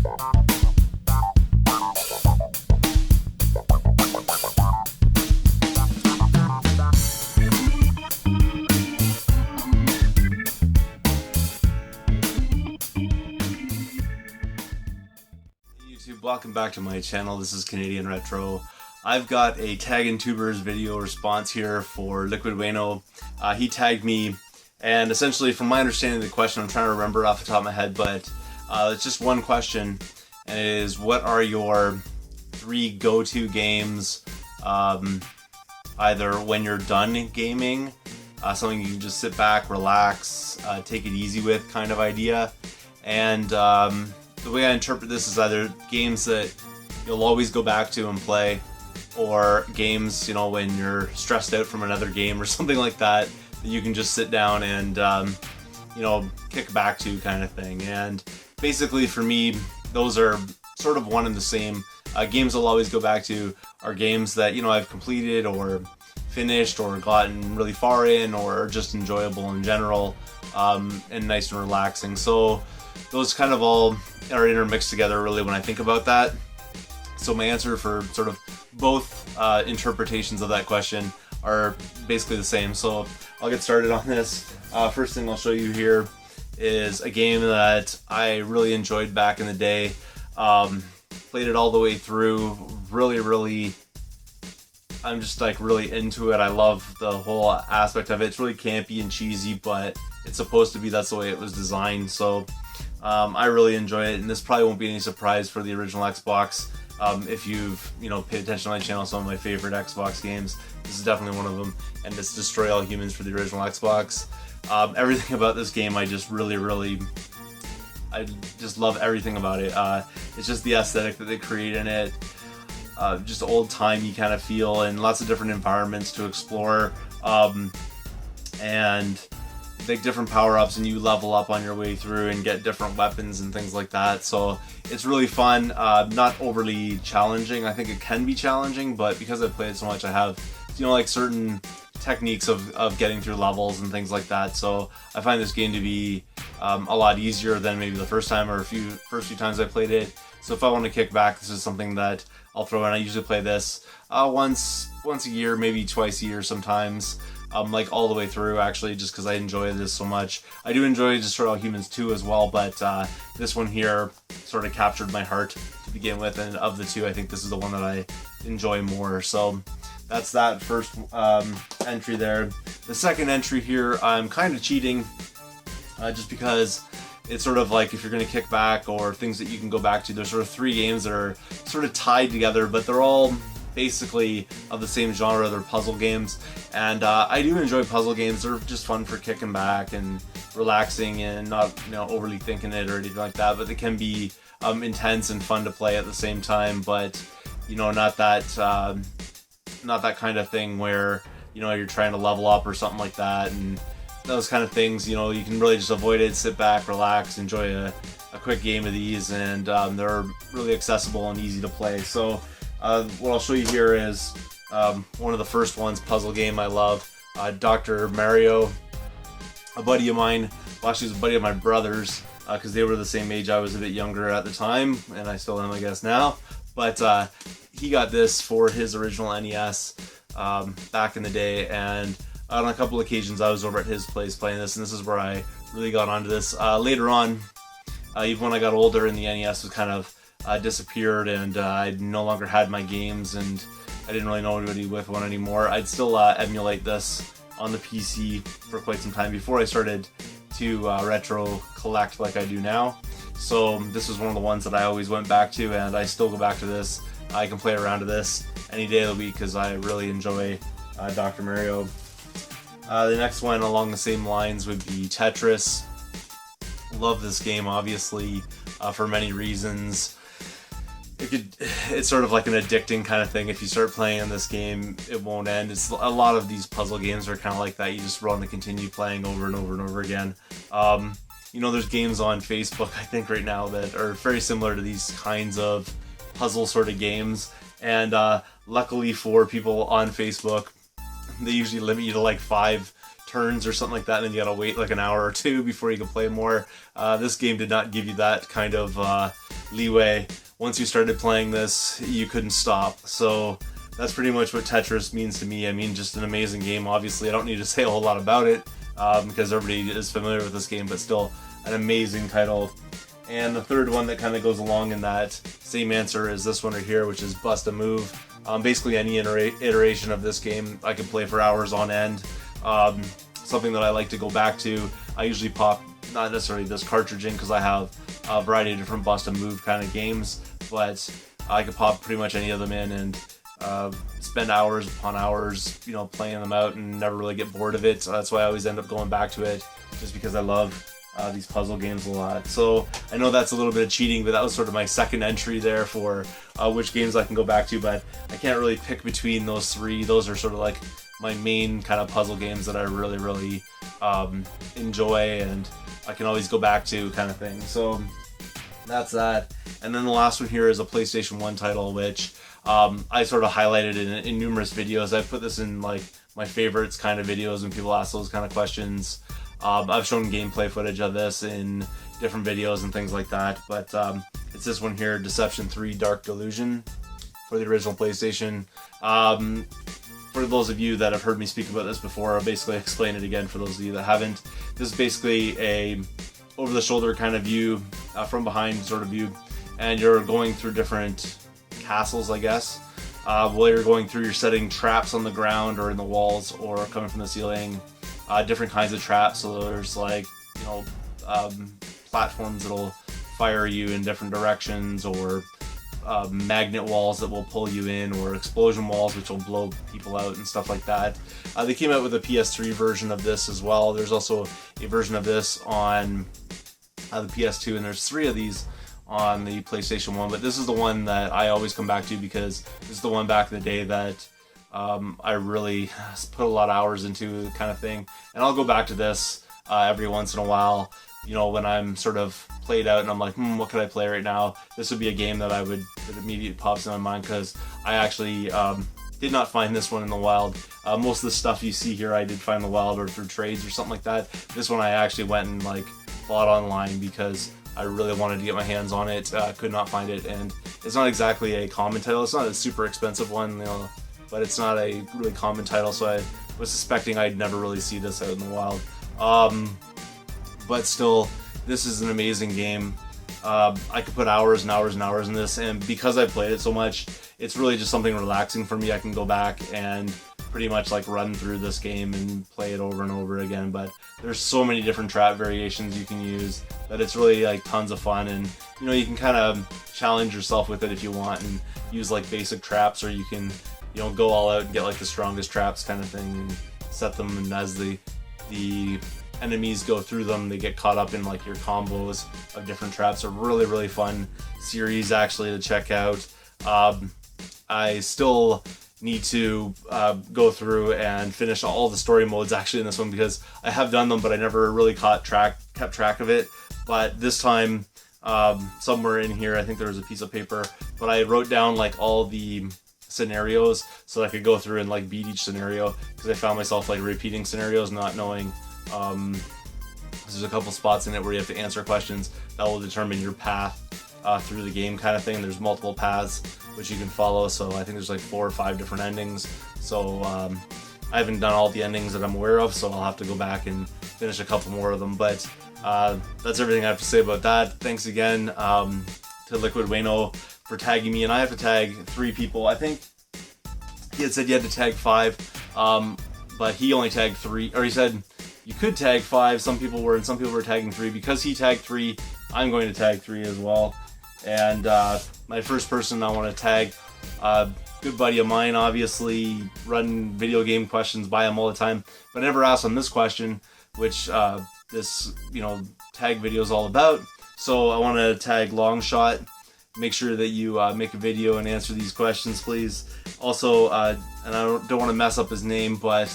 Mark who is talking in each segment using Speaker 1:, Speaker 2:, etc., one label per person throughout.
Speaker 1: YouTube, welcome back to my channel. This is Canadian Retro. I've got a Taggin Tubers video response here for Liquid Wayno. He tagged me, and essentially from my understanding of the question, I'm trying to remember off the top of my head, but it's just one question, and it is, what are your 3 go-to games, either when you're done gaming, something you can just sit back, relax, take it easy with kind of idea, and the way I interpret this is either games that you'll always go back to and play, or games, you know, when you're stressed out from another game or something like that, that you can just sit down and, you know, kick back to kind of thing. And basically for me, those are sort of one and the same. Games I'll always go back to are games that, you know, I've completed or finished or gotten really far in, or are just enjoyable in general, and nice and relaxing. So those kind of all are intermixed together really when I think about that. So my answer for sort of both interpretations of that question are basically the same. So I'll get started on this. First thing I'll show you here is a game that I really enjoyed back in the day. Played it all the way through. Really, I'm just like really into it. I love the whole aspect of it. It's really campy and cheesy, but it's supposed to be. That's the way it was designed. So I really enjoy it, and this probably won't be any surprise for the original Xbox. If you've, you know, paid attention to my channel, some of my favorite Xbox games, this is definitely one of them, and it's Destroy All Humans for the original Xbox. Everything about this game, I just I just love everything about it. It's just the aesthetic that they create in it, just old-timey kind of feel, and lots of different environments to explore, and like different power-ups, and you level up on your way through and get different weapons and things like that. So it's really fun, not overly challenging. I think it can be challenging, but because I've played it so much, I have, you know, like certain techniques of getting through levels and things like that. So I find this game to be a lot easier than maybe the first time or first few times I played it. So if I want to kick back, this is something that I'll throw in. I usually play this once a year, maybe twice a year sometimes. Like all the way through, actually, just because I enjoy this so much. I do enjoy Destroy All Humans 2 as well, but this one here sort of captured my heart to begin with, and of the two, I think this is the one that I enjoy more. So that's that first entry there. The second entry here, I'm kind of cheating, just because it's sort of like if you're going to kick back or things that you can go back to, there's sort of 3 games that are sort of tied together, but they're all basically of the same genre. They're puzzle games, and I do enjoy puzzle games. They're just fun for kicking back and relaxing and not, you know, overly thinking it or anything like that, but they can be intense and fun to play at the same time, but, you know, not that kind of thing where, you know, you're trying to level up or something like that, and those kind of things. You know, you can really just avoid it, sit back, relax, enjoy a quick game of these, and they're really accessible and easy to play. So what I'll show you here is one of the first ones, puzzle game I love, Dr. Mario. A buddy of mine, well, actually it was a buddy of my brother's, because they were the same age. I was a bit younger at the time, and I still am, I guess, now. But he got this for his original NES back in the day, and on a couple occasions I was over at his place playing this, and this is where I really got onto this. Later on, even when I got older and the NES was kind of disappeared, and I no longer had my games, and I didn't really know anybody with one anymore, I'd still emulate this on the PC for quite some time before I started to retro collect like I do now. So this was one of the ones that I always went back to, and I still go back to this. I can play around to this any day of the week because I really enjoy Dr. Mario. The next one along the same lines would be Tetris. Love this game, obviously, for many reasons. It's sort of like an addicting kind of thing. If you start playing this game, it won't end. It's a lot of these puzzle games are kind of like that. You just want to continue playing over and over and over again. You know, there's games on Facebook, I think, right now that are very similar to these kinds of puzzle sort of games. And luckily for people on Facebook, they usually limit you to like 5 turns or something like that, and then you gotta wait like an hour or two before you can play more. This game did not give you that kind of leeway. Once you started playing this, you couldn't stop. So that's pretty much what Tetris means to me. I mean, just an amazing game. Obviously, I don't need to say a whole lot about it because everybody is familiar with this game, but still an amazing title. And the third one that kind of goes along in that same answer is this one right here, which is Bust a Move. Basically any iteration of this game I could play for hours on end. Something that I like to go back to. I usually pop, not necessarily this cartridge in because I have a variety of different Bust a Move kind of games, but I could pop pretty much any of them in and spend hours upon hours, you know, playing them out and never really get bored of it. So that's why I always end up going back to it, just because I love these puzzle games a lot. So I know that's a little bit of cheating, but that was sort of my second entry there for which games I can go back to, but I can't really pick between those three. Those are sort of like my main kind of puzzle games that I really enjoy and I can always go back to, kind of thing. So that's that. And then the last one here is a PlayStation 1 title, which I sort of highlighted in numerous videos. I've put this in like my favorites kind of videos when people ask those kind of questions. I've shown gameplay footage of this in different videos and things like that, but it's this one here, Deception 3 Dark Delusion for the original PlayStation. For those of you that have heard me speak about this before, I'll basically explain it again for those of you that haven't. This is basically a over-the-shoulder kind of view, from behind sort of view, and you're going through different castles, I guess. While you're going through, you're setting traps on the ground or in the walls or coming from the ceiling. Different kinds of traps, so there's like, you know, platforms that'll fire you in different directions, or magnet walls that will pull you in, or explosion walls which will blow people out and stuff like that. They came out with a PS3 version of this as well. There's also a version of this on the PS2, and there's 3 of these on the PlayStation 1, but this is the one that I always come back to because this is the one back in the day that I really put a lot of hours into, kind of thing. And I'll go back to this every once in a while, you know, when I'm sort of played out and I'm like, what could I play right now? This would be a game that that immediately pops in my mind, because I actually did not find this one in the wild. Most of the stuff you see here I did find in the wild or through trades or something like that. This one I actually went and like bought online because I really wanted to get my hands on it. Could not find it, and it's not exactly a common title. It's not a super expensive one, you know, but it's not a really common title, so I was suspecting I'd never really see this out in the wild. But still, this is an amazing game. I could put hours and hours and hours in this, and because I played it so much, it's really just something relaxing for me. I can go back and pretty much like run through this game and play it over and over again, but there's so many different trap variations you can use that it's really like tons of fun. And you know, you can kind of challenge yourself with it if you want and use like basic traps, or you can, you know, go all out and get like the strongest traps kind of thing and set them, and as the enemies go through them, they get caught up in like your combos of different traps. A really fun series actually to check out. I still need to go through and finish all the story modes actually in this one, because I have done them but I never really kept track of it. But this time, somewhere in here, I think there was a piece of paper, but I wrote down like all the scenarios so that I could go through and like beat each scenario, because I found myself like repeating scenarios, not knowing. There's a couple spots in it where you have to answer questions that will determine your path through the game, kind of thing. There's multiple paths which you can follow, so I think there's like 4 or 5 different endings. So I haven't done all the endings that I'm aware of, so I'll have to go back and finish a couple more of them. But that's everything I have to say about that. Thanks again to Liquid Wayno for tagging me, and I have to tag 3 people. I think he had said you had to tag 5, but he only tagged 3, or he said you could tag 5, some people were, and some people were tagging 3. Because he tagged 3, I'm going to tag 3 as well. And my first person I want to tag, good buddy of mine, obviously run video game questions by him all the time, but I never asked him this question, which this, you know, tag video is all about. So I want to tag Longshot. Make sure that you make a video and answer these questions, please. Also, and I don't want to mess up his name, but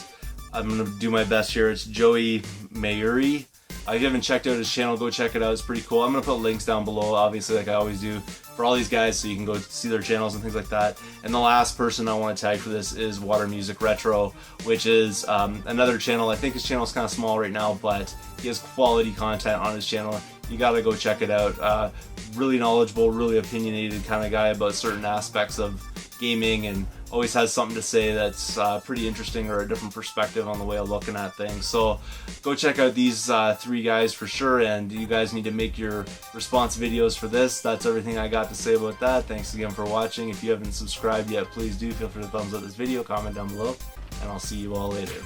Speaker 1: I'm going to do my best here. It's Joey Maiuri. If you haven't checked out his channel, go check it out. It's pretty cool. I'm gonna put links down below, obviously, like I always do, for all these guys, so you can go see their channels and things like that. And the last person I want to tag for this is Watermusic Retro, which is another channel. I think his channel is kind of small right now, but he has quality content on his channel. You gotta go check it out. Really knowledgeable, really opinionated kind of guy about certain aspects of gaming, and always has something to say that's pretty interesting, or a different perspective on the way of looking at things. So go check out these 3 guys for sure, and you guys need to make your response videos for this. That's everything I got to say about that. Thanks again for watching. If you haven't subscribed yet, please do. Feel free to thumbs up this video, comment down below, and I'll see you all later.